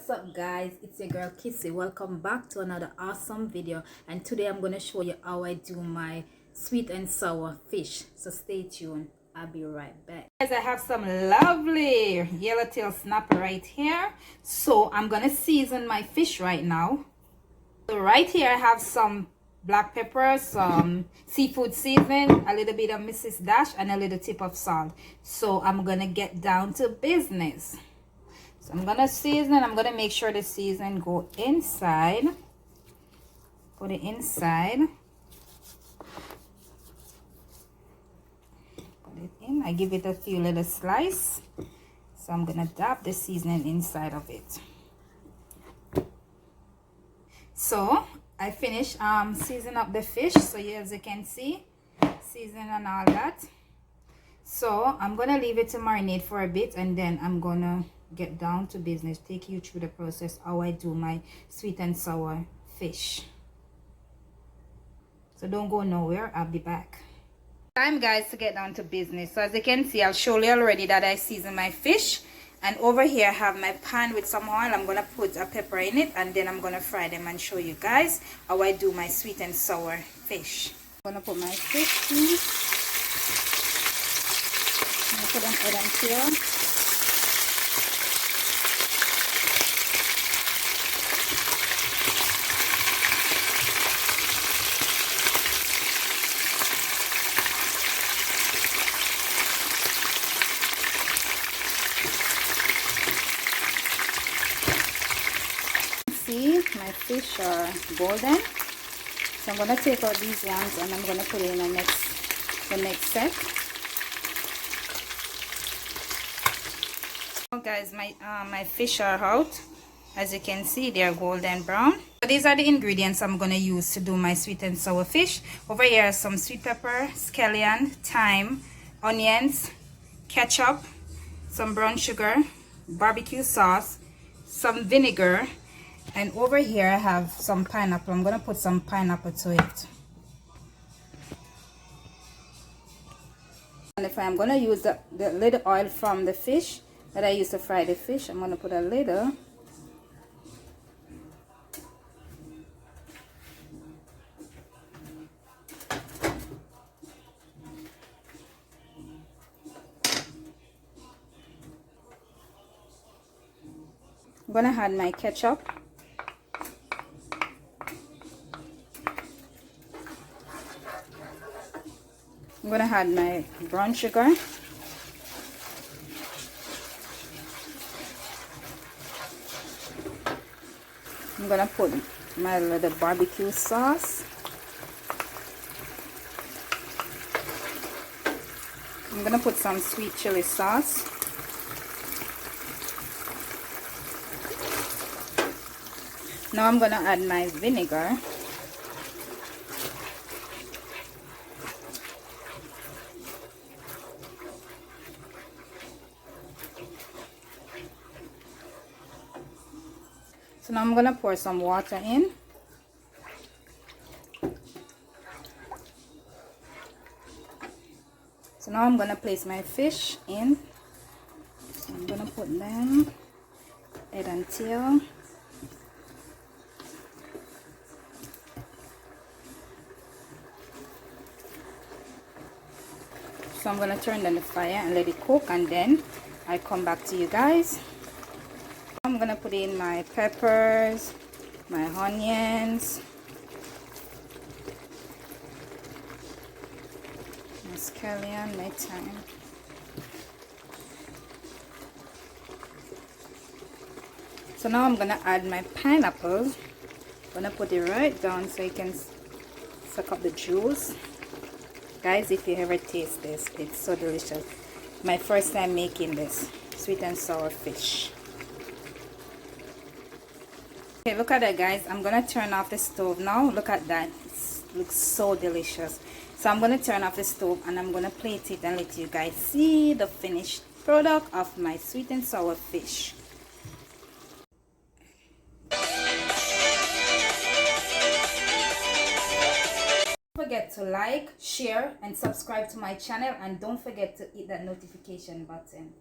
What's up guys, it's your girl Kiissi. Welcome back to another awesome video, and today I'm going to show you how I do my sweet and sour fish, so stay tuned. I'll be right back. Guys, I have some lovely yellowtail snapper right here, so I'm going to season my fish right now. So right here I have some black pepper, some seafood seasoning, a little bit of Mrs. Dash, and a little tip of salt. So I'm going to get down to business. So I'm gonna season. I'm gonna make sure the season go inside. Put it inside. Put it in. I give it a few little slice. So I'm gonna dab the seasoning inside of it. So I finished seasoning up the fish. So as you can see, season and all that. So I'm gonna leave it to marinate for a bit, and then I'm gonna get down to business, take you through the process how I do my sweet and sour fish. So don't go nowhere, I'll be back. Time guys to get down to business. So as you can see, I'll show you already that I season my fish, and over here I have my pan with some oil. I'm gonna put a pepper in it, and then I'm gonna fry them and show you guys how I do my sweet and sour fish. I'm gonna put my fish in. I'm gonna put them head and tail. See, my fish are golden, so I'm gonna take out these ones and I'm gonna put it in the next set. So guys, my fish are out. As you can see, they are golden brown. So these are the ingredients I'm gonna use to do my sweet and sour fish. Over here are some sweet pepper, scallion, thyme, onions, ketchup, some brown sugar, barbecue sauce, some vinegar. And over here I have some pineapple. I'm gonna put some pineapple to it. And if I'm gonna use the little oil from the fish that I used to fry the fish, I'm gonna put a little. I'm gonna add my ketchup. I'm gonna add my brown sugar. I'm gonna put my little barbecue sauce. I'm gonna put some sweet chili sauce. Now I'm gonna add my vinegar. So now I'm gonna pour some water in. So now I'm gonna place my fish in. So I'm gonna put them head and tail. So I'm gonna turn down the fire and let it cook, and then I come back to you guys. I'm gonna put in my peppers, my onions, my scallion, my thyme. So now I'm gonna add my pineapple. I'm gonna put it right down so you can suck up the juice. Guys, if you ever taste this, it's so delicious. My first time making this sweet and sour fish. Okay, look at that guys. I'm gonna turn off the stove now. Look at that. It looks so delicious. So I'm gonna turn off the stove and I'm gonna plate it and let you guys see the finished product of my sweet and sour fish. Don't forget to like, share, and subscribe to my channel, and don't forget to hit that notification button.